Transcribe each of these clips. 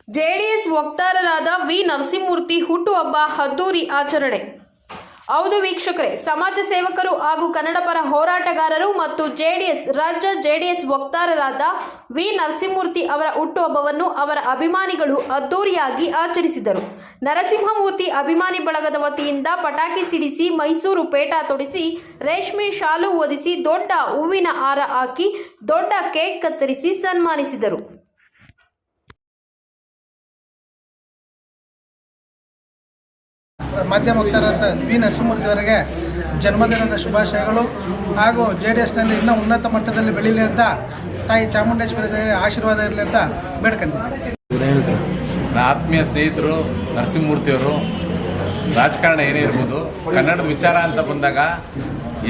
JDS ವಕ್ತಾರರಾದ V Narasimhamurthy ಹುಟ್ಟುಹಬ್ಬ ಅದ್ದೂರಿ ಆಚರಣೆ. ಹೌದು ವೀಕ್ಷಕರೇ, ಸಮಾಜ ಸೇವಕರು ಹಾಗೂ ಕನ್ನಡ ಪರ ಹೋರಾಟಗಾರರು ಮತ್ತು ರಾಜ್ಯ ಜೆಡಿಎಸ್ ವಕ್ತಾರರಾದ ವಿ ನರಸಿಂಹಮೂರ್ತಿ ಅವರ ಹುಟ್ಟುಹಬ್ಬವನ್ನು ಅವರ ಅಭಿಮಾನಿಗಳು ಅದ್ದೂರಿಯಾಗಿ ಆಚರಿಸಿದರು. ನರಸಿಂಹಮೂರ್ತಿ ಅಭಿಮಾನಿ ಬಳಗದ ವತಿಯಿಂದ ಪಟಾಕಿ ಸಿಡಿಸಿ, ಮೈಸೂರು ಪೇಟ ತೊಡಿಸಿ, ರೇಷ್ಮೆ ಶಾಲು ಹೊದಿಸಿ, ದೊಡ್ಡ ಹೂವಿನ ಹಾರ ಹಾಕಿ, ದೊಡ್ಡ ಕೇಕ್ ಕತ್ತರಿಸಿ ಸನ್ಮಾನಿಸಿದರು. ಮಾಧ್ಯಮ ವಕ್ತಾರರಾದ ವಿ ನರಸಿಂಹಮೂರ್ತಿ ಅವರಿಗೆ ಜನ್ಮದಿನದ ಶುಭಾಶಯಗಳು ಹಾಗೂ JDSನಲ್ಲಿ ಇನ್ನೂ ಉನ್ನತ ಮಟ್ಟದಲ್ಲಿ ಬೆಳೀಲಿ ಅಂತ ತಾಯಿ ಚಾಮುಂಡೇಶ್ವರಿ ದೇವರ ಆಶೀರ್ವಾದ ಇರಲಿ ಅಂತ ಬೇಡ್ಕೊಂತೀನಿ. ನನ್ನ ಆತ್ಮೀಯ ಸ್ನೇಹಿತರು ನರಸಿಂಹಮೂರ್ತಿಯವರು, ರಾಜಕಾರಣ ಏನೇ ಇರ್ಬೋದು, ಕನ್ನಡದ ವಿಚಾರ ಅಂತ ಬಂದಾಗ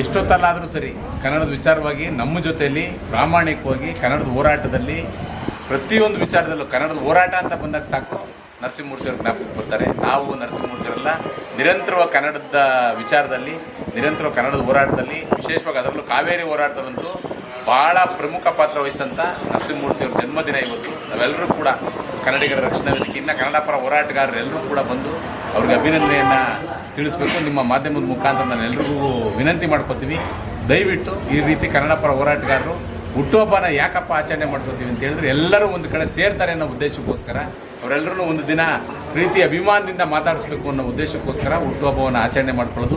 ಎಷ್ಟೊತ್ತಲ್ಲಾದರೂ ಸರಿ ಕನ್ನಡದ ವಿಚಾರವಾಗಿ ನಮ್ಮ ಜೊತೆಯಲ್ಲಿ ಪ್ರಾಮಾಣಿಕವಾಗಿ ಕನ್ನಡದ ಹೋರಾಟದಲ್ಲಿ ಪ್ರತಿಯೊಂದು ವಿಚಾರದಲ್ಲೂ ಕನ್ನಡದ ಹೋರಾಟ ಅಂತ ಬಂದಾಗ ಸಾಕು ನರಸಿಂಹಮೂರ್ತಿಯವ್ರ ಜ್ಞಾಪಕಕ್ಕೆ ಬರ್ತಾರೆ. ನಾವು ನರಸಿಂಹಮೂರ್ತಿಯವರೆಲ್ಲ ನಿರಂತರವಾಗಿ ಕನ್ನಡದ ವಿಚಾರದಲ್ಲಿ, ನಿರಂತರವಾಗಿ ಕನ್ನಡದ ಹೋರಾಟದಲ್ಲಿ, ವಿಶೇಷವಾಗಿ ಅದರಲ್ಲೂ ಕಾವೇರಿ ಹೋರಾಟದಲ್ಲಂತೂ ಭಾಳ ಪ್ರಮುಖ ಪಾತ್ರ ವಹಿಸಂಥ ನರಸಿಂಹಮೂರ್ತಿಯವ್ರ ಜನ್ಮದಿನ ಇವತ್ತು. ನಾವೆಲ್ಲರೂ ಕೂಡ ಕನ್ನಡಿಗರ ರಕ್ಷಣಾ ವೇದಿಕೆ, ಇನ್ನು ಕನ್ನಡ ಪರ ಹೋರಾಟಗಾರರೆಲ್ಲರೂ ಕೂಡ ಬಂದು ಅವ್ರಿಗೆ ಅಭಿನಂದನೆಯನ್ನು ತಿಳಿಸ್ಬೇಕು. ನಿಮ್ಮ ಮಾಧ್ಯಮದ ಮುಖಾಂತರ ನಾನು ಎಲ್ರಿಗೂ ವಿನಂತಿ ಮಾಡ್ಕೋತೀವಿ, ದಯವಿಟ್ಟು ಈ ರೀತಿ ಕನ್ನಡ ಪರ ಹೋರಾಟಗಾರರು ಹುಟ್ಟುಹಬ್ಬನ ಯಾಕಪ್ಪ ಆಚರಣೆ ಮಾಡ್ಕೋತೀವಿ ಅಂತ ಹೇಳಿದ್ರೆ ಎಲ್ಲರೂ ಒಂದು ಕಡೆ ಸೇರ್ತಾರೆ ಅನ್ನೋ ಉದ್ದೇಶಕ್ಕೋಸ್ಕರ, ಅವರೆಲ್ಲರೂ ಒಂದು ದಿನ ಪ್ರೀತಿ ಅಭಿಮಾನದಿಂದ ಮಾತಾಡಿಸ್ಬೇಕು ಅನ್ನೋ ಉದ್ದೇಶಕ್ಕೋಸ್ಕರ ಹುಟ್ಟುಹಬ್ಬವನ್ನು ಆಚರಣೆ ಮಾಡ್ಕೊಳ್ಳೋದು.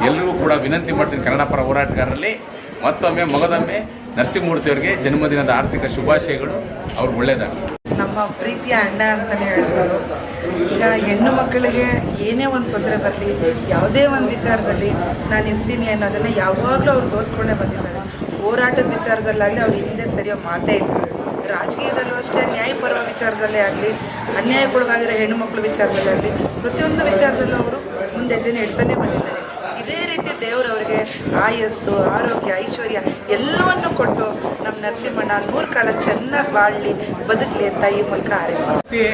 ಎಲ್ರಿಗೂ ಕೂಡ ವಿನಂತಿ ಮಾಡ್ತೀನಿ, ಕನ್ನಡ ಪರ ಹೋರಾಟಗಾರರಲ್ಲಿ ಮತ್ತೊಮ್ಮೆ ಮಗದೊಮ್ಮೆ ನರಸಿಂಹಮೂರ್ತಿಯವರಿಗೆ ಜನ್ಮದಿನದ ಆರ್ಥಿಕ ಶುಭಾಶಯಗಳು. ಅವ್ರಿಗೆ ಒಳ್ಳೆಯದಾಗಲಿ. ನಮ್ಮ ಪ್ರೀತಿಯ ಅಣ್ಣ ಅಂತಲೇ ಹೇಳ್ಬೋದು. ಈಗ ಹೆಣ್ಣು ಮಕ್ಕಳಿಗೆ ಏನೇ ಒಂದು ತೊಂದರೆ ಬರಲಿ, ಯಾವುದೇ ಒಂದು ವಿಚಾರದಲ್ಲಿ ನಾನು ಇರ್ತೀನಿ ಅನ್ನೋದನ್ನು ಯಾವಾಗಲೂ ಅವ್ರು ತೋರಿಸ್ಕೊಂಡೇ ಬಂದಿದ್ದಾರೆ. ಹೋರಾಟದ ವಿಚಾರದಲ್ಲಾಗಲಿ ಅವ್ರು ಹಿಂದೆ ಸರಿಯೋ ಮಾತೇ ಇಲ್ಲ. ರಾಜಕೀಯದಲ್ಲೂ ಅಷ್ಟೇ, ನ್ಯಾಯಪರ ವಿಚಾರದಲ್ಲೇ ಆಗಲಿ, ಅನ್ಯಾಯಕ್ಕೊಳಗಾಗಿರೋ ಹೆಣ್ಣು ಮಕ್ಕಳ ವಿಚಾರದಲ್ಲೇ ಆಗಲಿ, ಪ್ರತಿಯೊಂದು ವಿಚಾರದಲ್ಲೂ ಅವರು ಮುಂದೆ ಹೆಜ್ಜೆನೇ ಇಡ್ತಾನೆ ಬಂದಿದ್ದಾರೆ. ಇದೇ ರೀತಿ ದೇವರವರಿಗೆ ಆಯಸ್ಸು, ಆರೋಗ್ಯ, ಐಶ್ವರ್ಯ ಎಲ್ಲವನ್ನು ಕೊಟ್ಟು ನಮ್ಮ ನರಸಿಂಹಣ್ಣ 100 ಕಾಲ ಚೆನ್ನಾಗಿ ಬಾಳಲಿ, ಬದುಕಲಿ ಅಂತ ಈ ಮೂಲಕ ಹಾರೈಸ್ತೀವಿ.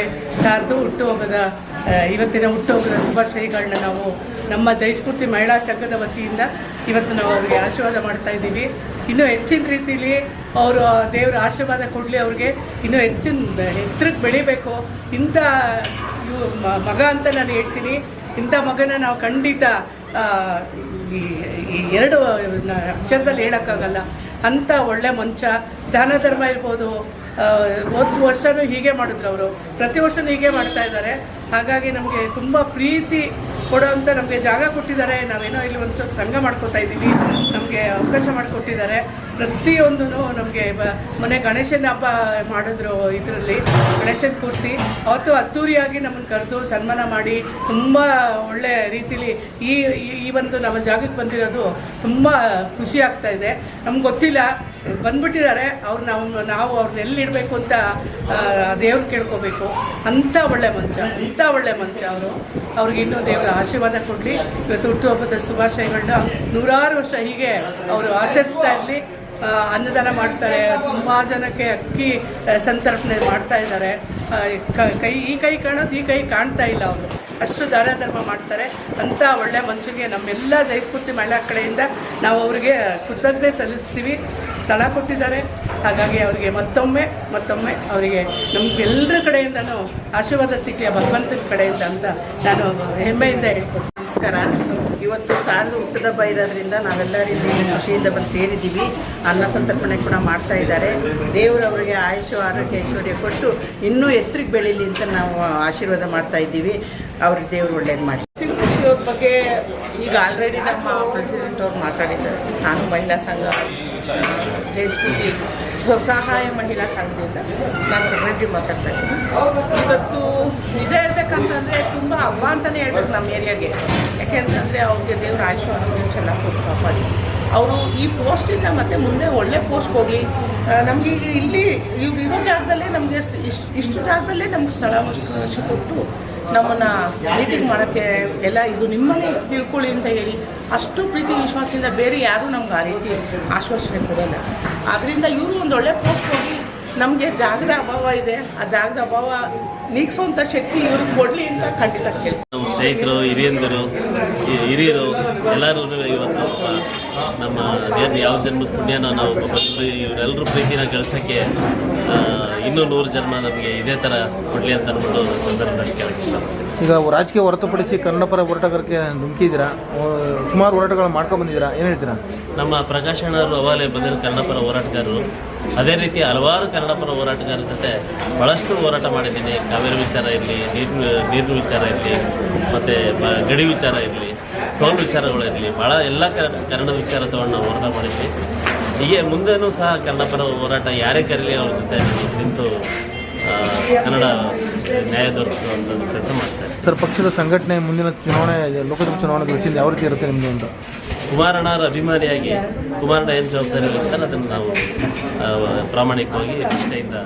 ಸಾರ್ದು ಹುಟ್ಟುಹಬ್ಬದ ಇವತ್ತಿನ ಹುಟ್ಟುಹಬ್ಬದ ಶುಭಾಶಯಗಳನ್ನ ನಾವು ನಮ್ಮ ಜಯಸ್ಫೂರ್ತಿ ಮಹಿಳಾ ಸಂಘದ ವತಿಯಿಂದ ಇವತ್ತು ನಾವು ಅವರಿಗೆ ಆಶೀರ್ವಾದ ಮಾಡ್ತಾ ಇದ್ದೀವಿ. ಇನ್ನೂ ಹೆಚ್ಚಿನ ರೀತಿಯಲ್ಲಿ ಅವರು ದೇವರ ಆಶೀರ್ವಾದ ಕೊಡಲಿ, ಅವ್ರಿಗೆ ಇನ್ನೂ ಹೆಚ್ಚಿನ ಎತ್ತರಕ್ಕೆ ಬೆಳಿಬೇಕು. ಇಂಥ ಮಗ ಅಂತ ನಾನು ಹೇಳ್ತೀನಿ. ಇಂಥ ಮಗನ ನಾವು ಖಂಡಿತ ಈ 2 ಅಕ್ಷರದಲ್ಲಿ ಹೇಳೋಕ್ಕಾಗಲ್ಲ. ಅಂಥ ಒಳ್ಳೆ ಮಂಚ. ದಾನ ಧರ್ಮ ಇರ್ಬೋದು, ಹೋದ ವರ್ಷವೂ ಹೀಗೆ ಮಾಡಿದ್ರು ಅವರು, ಪ್ರತಿ ವರ್ಷವೂ ಹೀಗೆ ಮಾಡ್ತಾ ಇದ್ದಾರೆ. ಹಾಗಾಗಿ ನಮಗೆ ತುಂಬ ಪ್ರೀತಿ ಕೊಡೋವಂಥ ನಮಗೆ ಜಾಗ ಕೊಟ್ಟಿದ್ದಾರೆ. ನಾವೇನೋ ಇಲ್ಲಿ ಒಂದು ಸ್ವಲ್ಪ ಸಂಘ ಮಾಡ್ಕೋತಾ ಇದ್ದೀವಿ, ನಮಗೆ ಅವಕಾಶ ಮಾಡಿಕೊಟ್ಟಿದ್ದಾರೆ. ಪ್ರತಿಯೊಂದೂ ನಮಗೆ ಮೊನ್ನೆ ಗಣೇಶನ ಹಬ್ಬ ಮಾಡಿದ್ರು, ಇದರಲ್ಲಿ ಗಣೇಶನ ಕೂರಿಸಿ ಅವತ್ತು ಅದ್ದೂರಿಯಾಗಿ ನಮ್ಮನ್ನು ಕರೆದು ಸನ್ಮಾನ ಮಾಡಿ ತುಂಬ ಒಳ್ಳೆ ರೀತಿಲಿ ಈ ಒಂದು ನಮ್ಮ ಜಾಗಕ್ಕೆ ಬಂದಿರೋದು ತುಂಬ ಖುಷಿ ಆಗ್ತಾ ಇದೆ. ನಮ್ಗೆ ಗೊತ್ತಿಲ್ಲ, ಬಂದ್ಬಿಟ್ಟಿದ್ದಾರೆ ಅವ್ರು. ನಾವು ಅವ್ರನ್ನ ಎಲ್ಲಿಡಬೇಕು ಅಂತ ದೇವ್ರು ಕೇಳ್ಕೋಬೇಕು. ಅಂಥ ಒಳ್ಳೆ ಮಂಚ ಅವ್ರಿಗೆ ಇನ್ನೂ ದೇವರ ಆಶೀರ್ವಾದ ಕೊಡಲಿ. ಇವತ್ತು ಹುಟ್ಟುಹಬ್ಬದ ಶುಭಾಶಯಗಳನ್ನ 100 ವರ್ಷ ಹೀಗೆ ಅವರು ಆಚರಿಸ್ತಾ ಇರಲಿ. ಅನ್ನದಾನ ಮಾಡ್ತಾರೆ, ತುಂಬ ಜನಕ್ಕೆ ಅಕ್ಕಿ ಸಂತರ್ಪಣೆ ಮಾಡ್ತಾ ಇದ್ದಾರೆ. ಈ ಕೈ ಕಾಣೋದು ಈ ಕೈ ಕಾಣ್ತಾ ಇಲ್ಲ. ಅವರು ಅಷ್ಟು ದಾನ ಧರ್ಮ ಮಾಡ್ತಾರೆ. ಅಂಥ ಒಳ್ಳೆ ಮನುಷ್ಯನಿಗೆ ನಮ್ಮೆಲ್ಲ ಜಯಸ್ಫೂರ್ತಿ ಮಹಿಳಾ ಕಡೆಯಿಂದ ನಾವು ಅವರಿಗೆ ಕೃತಜ್ಞತೆ ಸಲ್ಲಿಸ್ತೀವಿ. ಸ್ಥಳ ಕೊಟ್ಟಿದ್ದಾರೆ, ಹಾಗಾಗಿ ಅವರಿಗೆ ಮತ್ತೊಮ್ಮೆ ಅವರಿಗೆ ನಮಗೆಲ್ಲರ ಕಡೆಯಿಂದನೂ ಆಶೀರ್ವಾದ ಸಿಕ್ಕಲಿ ಭಗವಂತನ ಕಡೆಯಿಂದ ಅಂತ ನಾನು ಹೆಮ್ಮೆಯಿಂದ ಹೇಳ್ಕೊಡ್ತೀನಿ. ನಮಸ್ಕಾರ. ಇವತ್ತು ಸಾರ್ದು ಹುಟ್ಟದಬ್ಬ ಇರೋದ್ರಿಂದ ನಾವೆಲ್ಲರೂ ಇಲ್ಲಿ ಖುಷಿಯಿಂದ ಬಂದು ಸೇರಿದ್ದೀವಿ. ಅನ್ನ ಸಂತರ್ಪಣೆ ಕೂಡ ಮಾಡ್ತಾ ಇದ್ದಾರೆ. ದೇವರು ಅವರಿಗೆ ಆಯುಷು, ಆರೋಗ್ಯ, ಐಶ್ವರ್ಯ ಕೊಟ್ಟು ಇನ್ನೂ ಎತ್ತರಕ್ಕೆ ಬೆಳೀಲಿ ಅಂತ ನಾವು ಆಶೀರ್ವಾದ ಮಾಡ್ತಾ ಇದ್ದೀವಿ. ಅವ್ರಿಗೆ ದೇವರು ಒಳ್ಳೇದು ಮಾಡಿ. ನರಸಿಂಹಮೂರ್ತಿಯವ್ರ ಬಗ್ಗೆ ಈಗ ಆಲ್ರೆಡಿ ನಮ್ಮ ಪ್ರೆಸಿಡೆಂಟ್ ಅವ್ರು ಮಾತಾಡಿದ್ದಾರೆ. ನಾನು ಮಹಿಳಾ ಸಂಘ ಜಯಸ್ಫೂರ್ತಿ ಸ್ವಸಹಾಯ ಮಹಿಳಾ ಸಂಘದಿಂದ ನಾನು ಸೆಕ್ರೆಟರಿ ಮಾತಾಡ್ತಾ ಇದ್ದೀನಿ. ಇವತ್ತು ನಿಜ ಹೇಳ್ಬೇಕಂತಂದರೆ ತುಂಬ ಹಬ್ಬ ಅಂತಲೇ ಹೇಳ್ಬೇಕು ನಮ್ಮ ಏರಿಯಾಗೆ. ಯಾಕೆಂತಂದರೆ ಅವ್ರಿಗೆ ದೇವ್ರ ಆಯುಷ್ಯ ಆರೋಗ್ಯ ಚೆನ್ನಾಗಿ ಕೊಟ್ಟು ಕಾಪಾಡಿ ಅವರು ಈ ಪೋಸ್ಟಿಂದ ಮತ್ತೆ ಮುಂದೆ ಒಳ್ಳೆ ಪೋಸ್ಟ್ ಹೋಗಿ ನಮಗೆ ಇಲ್ಲಿ ಇರೋ ಜಾಗದಲ್ಲೇ ನಮಗೆ ಇಷ್ಟು ಜಾಗದಲ್ಲೇ ನಮ್ಗೆ ಸ್ಥಳಾವಕಾಶ ಕೊಟ್ಟು ನಮ್ಮನ್ನು ಮೀಟಿಂಗ್ ಮಾಡೋಕ್ಕೆ ಎಲ್ಲ ಇದು ನಿಮ್ಮನ್ನೇ ತಿಳ್ಕೊಳ್ಳಿ ಅಂತ ಹೇಳಿ ಅಷ್ಟು ಪ್ರೀತಿ ವಿಶ್ವಾಸದಿಂದ ಬೇರೆ ಯಾರೂ ನಮ್ಗೆ ಆ ರೀತಿ ಆಶ್ವಾಸನೆ ಕೊಡೋಲ್ಲ. ಆದ್ದರಿಂದ ಇವರು ಒಂದು ಒಳ್ಳೆ ಪೋಸ್ಟ್ ಹೋಗಿ ನಮಗೆ ಜಾಗದ ಅಭಾವ ಇದೆ. ಆ ಜಾಗದ ಅಭಾವ ನೀಗಿಸುವಂಥ ಶಕ್ತಿ ಇವ್ರಿಗೆ ಕೊಡಲಿ ಅಂತ ಖಂಡಿತ ಕೇಳ್ತೀನಿ. ನಮ್ಮ ಸ್ನೇಹಿತರು, ಹಿರಿಯರು ಎಲ್ಲರೂ ಇವತ್ತು ನಮ್ಮ ಅದೇನು ಯಾವ ಜನ್ಮದ ಪುಣ್ಯನ ನಾವು ಬಂದು ಇವರೆಲ್ಲರೂ ಪ್ರೀತಿನ ಗಳಿಸೋಕ್ಕೆ ಇನ್ನೂ 100 ಜನ್ಮ ನಮಗೆ ಇದೇ ಥರ ಕೊಡಲಿ ಅಂತ ಅಂದ್ಬಿಟ್ಟು ಸಂದರ್ಭದಲ್ಲಿ ಕೇಳಕ್ಕೆ ಇಷ್ಟಪಡ್ತೀನಿ. ಈಗ ರಾಜಕೀಯ ಹೊರತುಪಡಿಸಿ ಕನ್ನಡ ಪರ ಹೋರಾಟಗಾರಕ್ಕೆ ಧುಮುಕಿದ್ದೀರಾ, ಸುಮಾರು ಹೋರಾಟಗಳು ಮಾಡ್ಕೊಂಡು ಬಂದಿದ್ದೀರಾ, ಏನು ಹೇಳ್ತೀರಾ? ನಮ್ಮ ಪ್ರಕಾಶ್ ಅಣ್ಣವರು ಅವಾಗಲೇ ಬಂದಿರೋ ಕನ್ನಡ ಪರ ಹೋರಾಟಗಾರರು. ಅದೇ ರೀತಿ ಹಲವಾರು ಕನ್ನಡ ಪರ ಹೋರಾಟಗಾರರ ಜೊತೆ ಭಾಳಷ್ಟು ಹೋರಾಟ ಮಾಡಿದ್ದೀನಿ. ಕಾವೇರಿ ವಿಚಾರ ಇರಲಿ, ನೀರಿನ ವಿಚಾರ ಇರಲಿ, ಮತ್ತು ಗಡಿ ವಿಚಾರ ಇರಲಿ, ಟೋಲ್ ವಿಚಾರಗಳಿರಲಿ, ಭಾಳ ಎಲ್ಲ ಕನ್ನಡ ವಿಚಾರ ತೊಗೊಂಡು ನಾವು ಹೋರಾಟ ಮಾಡಿದ್ವಿ. ಹೀಗೆ ಮುಂದೆನೂ ಸಹ ಕನ್ನಡ ಪರ ಹೋರಾಟ ಯಾರೇ ಕರೀಲಿ ಅವ್ರ ಜೊತೆ ನಿಂತು ಕನ್ನಡ ನ್ಯಾಯ ದೊರಕಿಸುವಂಥ ಕೆಲಸ ಮಾಡ್ತಾರೆ. ಸರ್, ಪಕ್ಷದ ಸಂಘಟನೆ ಮುಂದಿನ ಚುನಾವಣೆ, ಲೋಕಸಭಾ ಚುನಾವಣೆ ದೃಷ್ಟಿಯಿಂದ ಯಾವ ರೀತಿ ಇರುತ್ತೆ ನಿಮ್ಮದು ಅಂತ? ಕುಮಾರಣ್ಣರ ಅಭಿಮಾನಿಯಾಗಿ ಕುಮಾರಣ್ಣ ಏನು ಜವಾಬ್ದಾರಿ ವಹಿಸ್ತಾರೆ ಅದನ್ನು ನಾವು ಪ್ರಾಮಾಣಿಕವಾಗಿ ನಿಷ್ಠೆಯಿಂದ